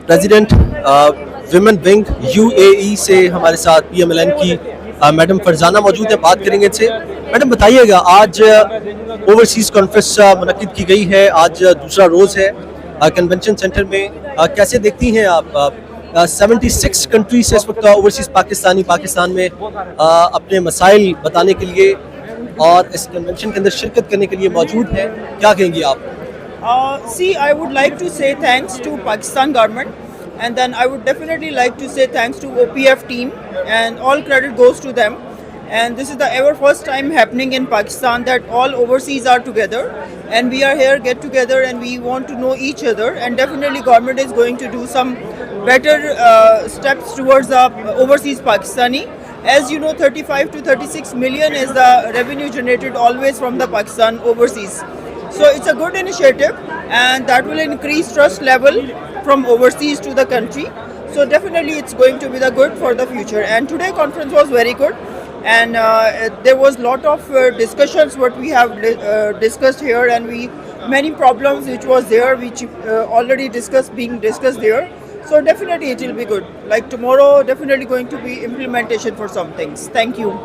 President women wing UAE से हमारे साथ पीएमएलएन की मैडम फरजाना मौजूद है, बात करेंगे इनसे। मैडम बताइएगा, आज ओवरसीज कॉन्फ्रेंस मुनक्किद की गई है, आज दूसरा रोज है कन्वेंशन सेंटर में। कैसे देखती हैं आप 76 कंट्री से इस वक्त ओवरसीज पाकिस्तान में अपने मसाइल बताने के लिए और इस कन्वेंशन के अंदर शिरकत करने के लिए मौजूद है, क्या कहेंगी आप? See, I would like to say thanks to Pakistan government, and then I would definitely like to say thanks to OPF team, and all credit goes to them. And this is the ever first time happening in Pakistan that all overseas are together, and we are here get together, and we want to know each other. And definitely, government is going to do some better steps towards the overseas Pakistani. As you know, 35 to 36 million is the revenue generated always from the Pakistan overseas. So it's a good initiative, and that will increase trust level from overseas to the country. So definitely it's going to be the good for the future. And today conference was very good, and there was lot of discussions what we have discussed here, and many problems which was there which already being discussed there. So definitely it will be good. Like tomorrow, definitely going to be implementation for some things. Thank you.